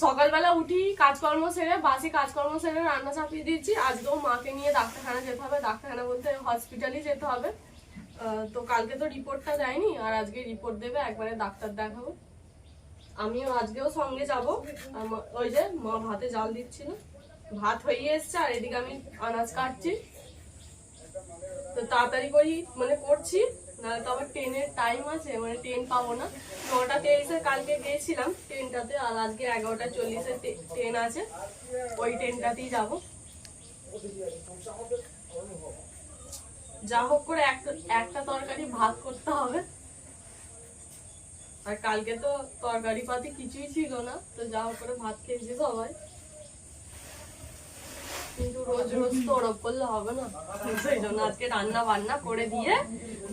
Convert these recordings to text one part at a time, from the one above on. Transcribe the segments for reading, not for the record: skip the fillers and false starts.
সকালবেলা উঠি কাজকর্ম সেরে বাসি কাজকর্ম সেরে রান্না চাপিয়ে দিয়েছি। আজকেও মাকে নিয়ে ডাক্তারখানা যেতে হবে, ডাক্তারখানা বলতে হসপিটালই যেতে হবে। তো কালকে তো রিপোর্টটা দেয়নি, আর আজকে রিপোর্ট দেবে, একবারে ডাক্তার দেখাবো। আমিও আজকেও সঙ্গে যাব। ওই যে মা ভাতে জাল দিচ্ছিল, ভাত হয়ে এসছে, আর এদিকে আমি আনাজ কাটছি। তো তাড়াতাড়ি করি মানে করছি, নাহলে তো আবার ট্রেনের টাইম আছে, মানে ট্রেন পাবো না। 9টা 30-এ কালকে গিয়েছিলাম ট্রেনটাতে, আর আজকে 11টা 40-এ ট্রেন আছে, ওই ট্রেনটাতেই যাব। যা হোক করে একটা তরকারি ভাত করতে হবে, আর কালকে তো তরকারি পাতি কিছুই ছিল না, তো যা হোক করে ভাত খেয়েছি সবাই। কিন্তু রোজ রোজ তো ওরকম করলে হবে না, সেই জন্য আজকে রান্না বান্না করে দিয়ে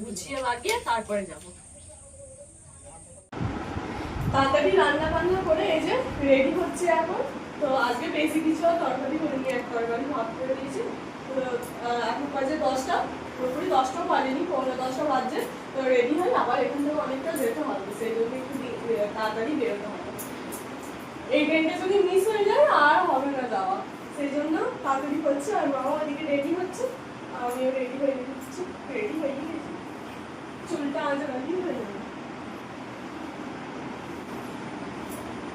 গুছিয়ে বাগিয়ে তারপরে যাব। তাড়াতাড়ি রান্না বান্না করে এই যে রেডি হচ্ছে এখন। তো আজকে বেশি কিছু তরকারি করিনি, এক তরকারি ভাত করে দিয়েছি। তো এখন বাজে 10টা, পুরোপুরি 10টা বাজেনি, 9:45 বাজছে। তো রেডি হয়, আবার এখান থেকে অনেকটা যেতে হবে, সেই জন্য একটু তাড়াতাড়ি বেরোতে হবে। এই ট্রেনটা যদি মিস হয়ে যায় আর হবে না যাওয়া, সেই জন্য তাড়াতাড়ি হচ্ছে। আর মামা ওদিকে রেডি হচ্ছে, আমিও রেডি হয়ে গেছি। রেডি হয়ে গেছি, চুলটা আঁচড়ালি হয়ে যাবে।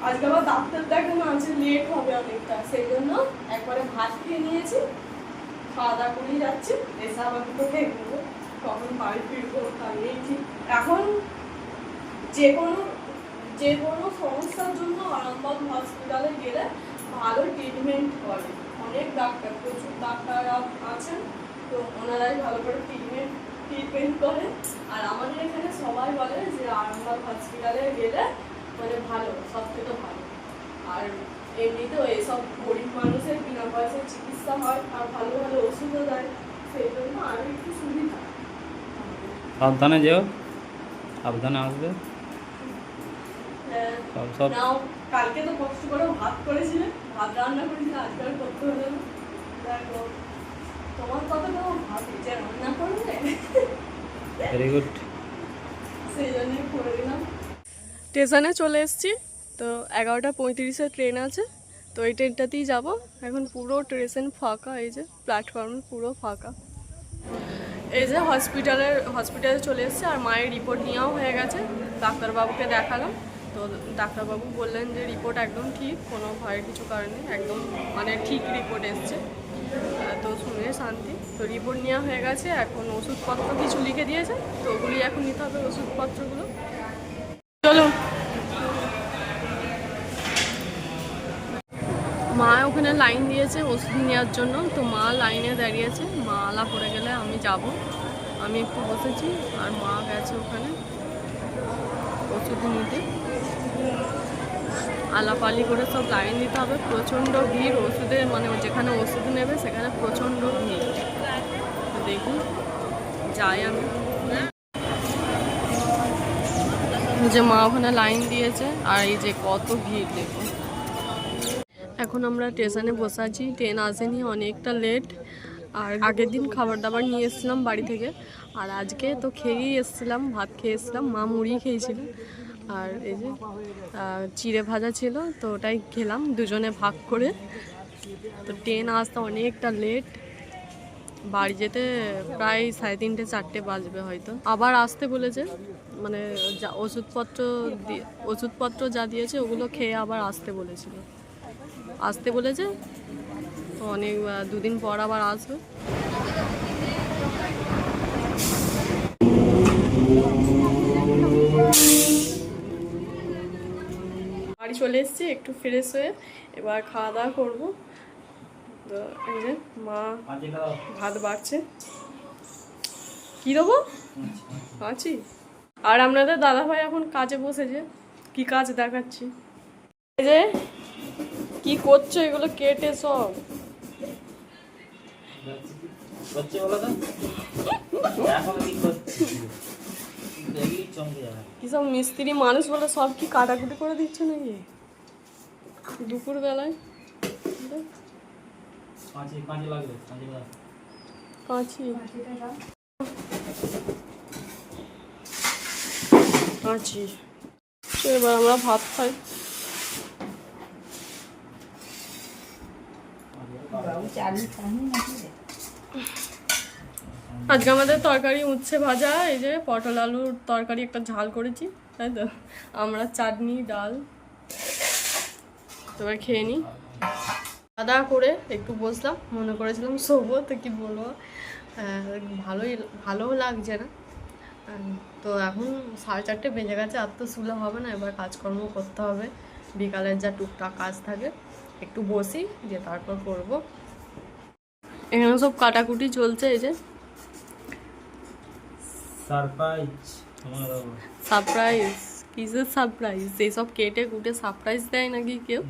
আজকে আবার ডাক্তার দেখানো আছে, লেট হবে অনেকটা, সেই জন্য একবারে ভাত খেয়ে নিয়েছি, খাওয়া দাওয়া করেই যাচ্ছি। এসে আবার দুটো খেয়ে নেবো, কখন বাড়ি ফিরবো তাহলেই ঠিক। এখন যে কোনো সমস্যার জন্য আরামবাগ হসপিটালে গেলে ভালো ট্রিটমেন্ট করে, অনেক ডাক্তার, প্রচুর ডাক্তার আছেন, তো ওনারাই ভালো করে ট্রিটমেন্ট করে। আর আমাদের এখানে সবাই বলে যে আরামবাগ হসপিটালে গেলে মানে ভালো, সব থেকে ভালো। আর এমনিতেও এইসব গরিব মানুষের বিনা পয়সায় চিকিৎসা হয়, আর ভালো ভালো ওষুধও দেয়, সেই জন্য আরও একটু সুবিধা। সাবধানে যেও, সাবধানে আসবে। নাও, কালকে তো কষ্ট করে ভাত করেছিলে, ভাত রান্না করেছিলে, আজকে আর করতে হলো না। দেখো তোমার কথা তো ভাত যে রান্না করবে, ভেরি গুড, সেই জন্যই করে দিলাম। স্টেশনে চলে এসেছি, তো 11টা 35-এ ট্রেন আছে, তো এই ট্রেনটাতেই যাব। এখন পুরো স্টেশন ফাঁকা, এই যে প্ল্যাটফর্ম পুরো ফাঁকা। এই যে হসপিটালে চলে এসেছে, আর মায়ের রিপোর্ট নেওয়াও হয়ে গেছে, ডাক্তারবাবুকে দেখালাম। তো ডাক্তারবাবু বললেন যে রিপোর্ট একদম ঠিক, কোনো ভয়ের কিছু কারণে একদম মানে ঠিক রিপোর্ট এসছে, তো শুনে শান্তি। তো রিপোর্ট নেওয়া হয়ে গেছে, এখন ওষুধপত্র কিছু লিখে দিয়েছে, তো ওগুলি এখন নিতে হবে ওষুধপত্রগুলো। চলো, মা ওখানে লাইন দিয়েছে ওষুধ নেওয়ার জন্য, তো মা লাইনে দাঁড়িয়েছে, মা আলা পড়ে গেলে আমি যাব। আমি একটু বসেছি, আর মা গেছে ওখানে ওষুধ নিতে। আলাপালি করে সব লাইন দিতে হবে, প্রচণ্ড ভিড় ওষুধে, মানে যেখানে ওষুধ নেবে সেখানে প্রচণ্ড ভিড়। তো দেখি যাই আমি, যে মা ওখানে লাইন দিয়েছে, আর এই যে কত ভিড় দেখুন। এখন আমরা স্টেশনে বসে আছি, ট্রেন আসেনি, অনেকটা লেট। আর আগের দিন খাবার দাবার নিয়ে এসেছিলাম বাড়ি থেকে, আর আজকে তো খেয়েই এসেছিলাম, ভাত খেয়ে এসেছিলাম, মা মুড়ি খেয়েছিল, আর এই যে চিড়ে ভাজা ছিল, তো ওটাই খেলাম দুজনে ভাগ করে। তো ট্রেন আসতে অনেকটা লেট, বাড়ি যেতে প্রায় 3:30-4টে বাজবে হয়তো। আবার আসতে বলেছে, মানে যা ওষুধপত্র যা দিয়েছে ওগুলো খেয়ে আবার আসতে বলেছে, তো অনেক 2 দিন পর আবার আসবে। বাড়ি চলে এসেছি একটু ফ্রেশ হয়ে, এবার খাওয়া দাওয়া করবো। তো এই যে মা ভাত বাড়ছে, কি দেবো আছি। আর আপনাদের দাদাভাই এখন কাজে বসেছে, কি কাজ দেখাচ্ছি। এই যে কি করছো, এগুলো কেটে সব কি সব মিস্ত্রি মানুষ বলে সব কি কাটাকুটি করে দিচ্ছে নাকি দুপুর বেলায়? কাঁচি এবার আমরা ভাত খাই। আজকে আমাদের তরকারি উচ্ছে ভাজা, এই যে পটল আলুর তরকারি একটা ঝাল করেছি, তাই তো। আমরা চাটনি ডাল। তো এবার খেয়ে নিই। খাওয়া করে একটু বসলাম, মনে করেছিলাম শোবো, তো কি বলবো, ভালোও লাগছে না। তো এখন 4:30 বেজে গেছে, আর তো শুলে হবে না, এবার কাজকর্ম করতে হবে। বিকালের যা টুকটাক কাজ থাকে একটু বসি, দিয়ে তারপর করবো। এখানে সব কাটাকুটি চলছে, এই যে সারপ্রাইজ। কিসের সারপ্রাইজ? এইসব কেটে কুটে সারপ্রাইজ দেয় নাকি কেউ?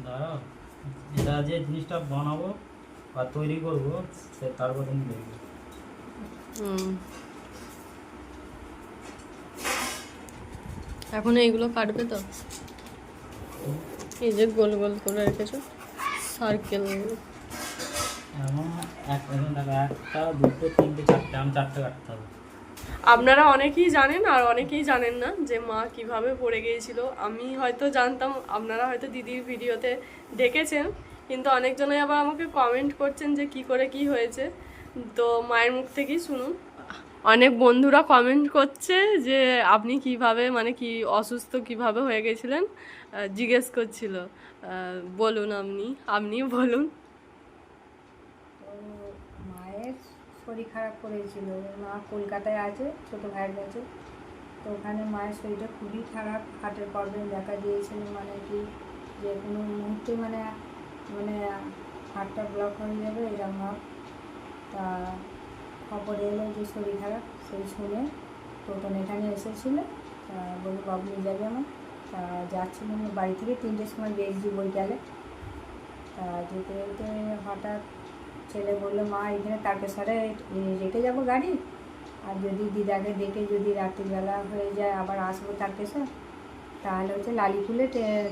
এটা যে জিনিসটা বানাবো বা তৈরি করবো তারপর তুমি দেখবে। এখন এইগুলো কাটবে তো, এই যে গোল গোল করে রেখেছো সার্কেল। একটা, দুটো, তিনটে, চারটে, আমি 4টে কাটতে হবে। আপনারা অনেকেই জানেন আর অনেকেই জানেন না যে মা কিভাবে পড়ে গিয়েছিল। আমি হয়তো জানতাম, আপনারা হয়তো দিদির ভিডিওতে দেখেছেন, কিন্তু অনেকজনে আবার আমাকে কমেন্ট করছেন যে কি করে কি হয়েছে। তো মায়ের মুখ থেকেই শুনুন। অনেক বন্ধুরা কমেন্ট করছে যে আপনি কিভাবে, মানে কি অসুস্থ কিভাবে হয়ে গেছিলেন, জিজ্ঞেস করছিল। বলুন, আপনি বলুন। মায়ের শরীর খারাপ করেছিল, মা কলকাতায় আছে ছোটো ভাইয়ের কাছে। তো ওখানে মায়ের শরীরটা খুবই খারাপ, হার্টের প্রবলেম দেখা দিয়েছিল, মানে কি যে কোনো মুহূর্তে মানে মানে হার্টটা ব্লক হয়ে যাবে এরকম ভাব। তা খবর এলো যে শরীর খারাপ, সেই শুনে টোটন এখানে এসেছিলো। তা বলি বাবু নিয়ে যাবে আমার। তা যাচ্ছিলাম বাড়ি থেকে 3টের সময় বেরিয়েছি বৈকালে। তা যেতে যেতে হঠাৎ ছেলে বললো, মা এখানে তারকেশ্বরে রেখে যাবো গাড়ি, আর যদি দিদাকে দেখে যদি রাত্রিবেলা হয়ে যায় আবার আসবো তারকেশ্বর, তাহলে হচ্ছে লালিপুলে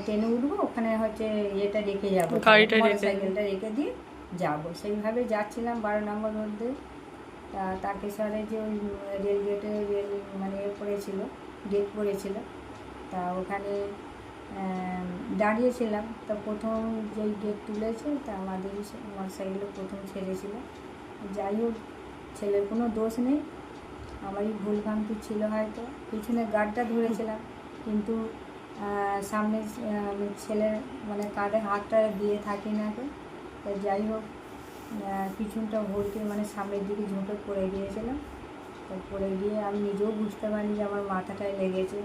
ট্রেনে উঠবো, ওখানে হচ্ছে ইয়েটা রেখে যাবো, মোটরসাইকেলটা রেখে দিয়ে যাবো। সেইভাবে যাচ্ছিলাম 12 নম্বর রোড দিয়ে। তা তারকেশ্বরে যে ওই রেল গেটে মানে পড়েছিল, গেট পড়েছিল, তা ওখানে দাঁড়িয়েছিলাম। তা প্রথম যেই গেট তুলেছে, তা আমাদের মোটরসাইকেলে প্রথম ছেড়েছিল। যাই হোক, ছেলের কোনো দোষ নেই, আমারই ভুল ভ্রান্তি ছিল হয়তো। পিছনে গার্ডটা ধরেছিলাম, কিন্তু সামনে ছেলের মানে কাঁধে হাতটা দিয়ে থাকি না তো। তা যাই হোক, পিছনটা ভরকে মানে সামনের দিকে ঝুঁকে পড়ে গিয়েছিলাম। তা পড়ে গিয়ে আমি নিজেও বুঝতে পারিনি যে আমার মাথাটায় লেগেছে।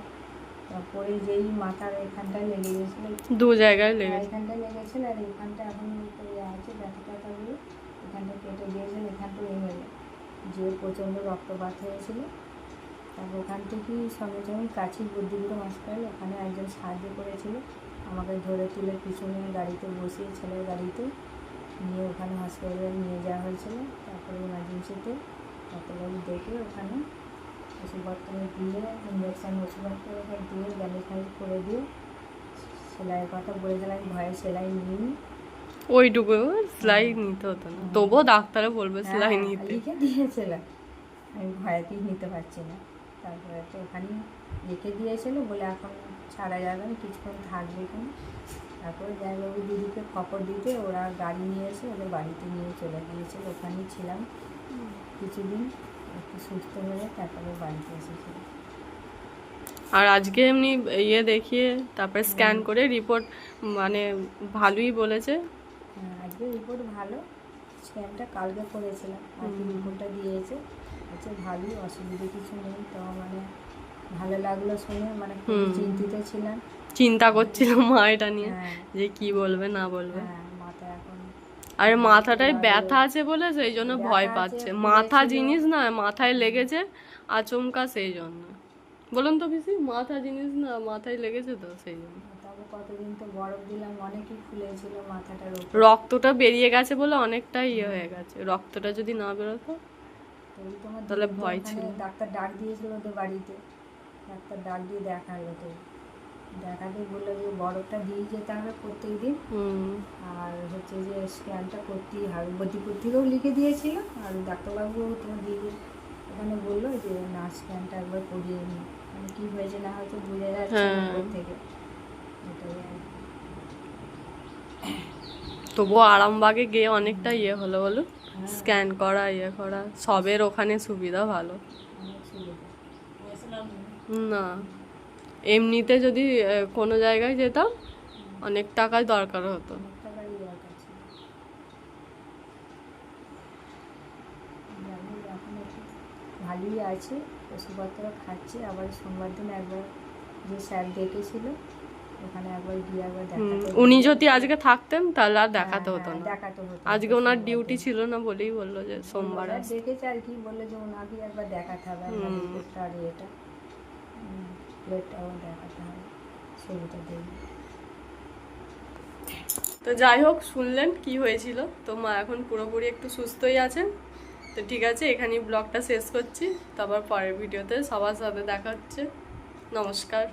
তারপরে যেই মাথার এখানটায় লেগে গেছিলো, 2 জায়গায় লেগেছে, এখানটায় লেগেছিলো, আর এখানটা এখন আছে ব্যথা ট্যাথাগুলো, এখানটা কেটে গিয়েছিলো, এখানটা এমএল যে প্রচণ্ড রক্তপাত হয়েছিল। তারপর ওখান থেকেই সঙ্গে সঙ্গে কাছেই বুদ্ধিগুলো হসপিটাল, ওখানে একজন সাহায্য করেছিল, আমাকে ধরে তুলে পিছনে গাড়িতে বসিয়ে ছেলের গাড়িতে নিয়ে ওখানে হসপিটালে নিয়ে যাওয়া হয়েছিল। তারপরে ইমার্জেন্সিতে ডাক্তারবাবু দেখে ওখানে ওষুধপত্র দিয়ে, ইঞ্জেকশান ওষুধপত্র দিয়ে, ব্যান্ডেজ করে দিয়ে সেলাইয়ের কথা বলেছিলাম, ভয়ে সেলাই নিই। ওইটুকু সেলাই নিতে হতো না, তবুও ডাক্তারে বলবে সেলাই নিতে। লিখে দিয়েছিল, আমি ভয়েতেই নিতে পারছি না। তারপরে তো ওখানেই রেখে দিয়েছিল, বলে এখন ছাড়া যাবে না, কিছুক্ষণ থাকবে এখানে। তারপরে জামাইবাবু দিদিকে খবর দিতে ওরা গাড়ি নিয়ে এসে ওদের বাড়িতে নিয়ে চলে গিয়েছিল। ওখানেই ছিলাম কিছুদিন, একটু সুস্থ হয়ে তারপরে বাড়িতে এসেছিলাম। আর আজকে এমনি দেখিয়ে তারপরে স্ক্যান করে রিপোর্ট মানে ভালোই বলেছে। আজকে রিপোর্ট ভালো, স্ক্যানটা কালকে করেছিলাম, আজকে রিপোর্টটা দিয়েছে, হচ্ছে ভালোই, অসুবিধে কিছু নেই। তো মানে ভালো লাগলো শুনে, মানে খুব চিন্তিত ছিলাম, চিন্তা করছিলাম মা এটা নিয়ে যে কি বলবে না বলবে। মাথা এখন আরে মাথাটায় ব্যথা আছে বলে সেই জন্য ভয় পাচ্ছে। মাথা জিনিস না, মাথায় লেগেছে আচমকা, সেই জন্য। বলুন তো পিসি, মাথা জিনিস না, মাথায় লেগেছে তো সেই জন্য। তবে কতদিন তো বরফ দিলাম, অনেকই ফুলেছিল মাথাটার উপর। রক্তটা বেরিয়ে গেছে বলে অনেকটাই হয়ে গেছে, রক্তটা যদি না বেরোতো তাহলে ভয় ছিল। ডাক্তার ডাক দিয়েছিল ওদের বাড়িতে, ডাক্তার ডাক দিয়ে দেখালো, তো দেখাতে বললো যে বরফটা দিয়ে যেতে হবে প্রত্যেক দিন, আর হচ্ছে যে স্ক্যানটা করতেই হবে। বদ্যিপুর থেকেও লিখে দিয়েছিল, আর ডাক্তারবাবু তোমার দিদি ওখানে বললো যে না, স্ক্যানটা একবার করিয়ে নিই, মানে কী হয়েছে না হয়তো বোঝা যাচ্ছে থেকে, এটাই আর। তবুও আরামবাগে গিয়ে অনেকটা ইয়ে হলো বলো, স্ক্যান করা ইয়ে করা সবের ওখানে সুবিধা ভালো। অনেক সুবিধা। না এমনিতে যদি কোনো জায়গায় যেতাম অনেক টাকায় দরকার হতো। অনেক টাকারই দরকার ছিল। যাই হোক, এখন একটু ভালোই আছে, ওষুধপত্র খাচ্ছি। আবার সোমবার দিন একবার যে স্যার ডেকেছিল ওখানে একবার গিয়ে একবার দেখাতে হবে। উনি যদি আজকে থাকতেন তাহলে আর দেখাতে হ্যাঁ, হতো হ্যাঁ, না। দেখাতে হতো। আজকে ওনার সোমবার ডিউটি দিন। ছিল না বলেই বললো যে সোমবার স্যার আসতে। ডেকেছে আর কি, বললো যে ওনাকে একবার দেখাতে হবে, আপনার রিপোর্টটা আর এটা প্লেটটাও দেখাতে হবে, ছবিটা দেখবে। তো যাই হোক, শুনলেন কি হয়েছিল। তো মা এখন পুরোপুরি একটু সুস্থই আছেন। তো ঠিক আছে, এখানেই ব্লগটা শেষ করছি। তারপর পরের ভিডিওতে সবার সাথে দেখা হচ্ছে। নমস্কার।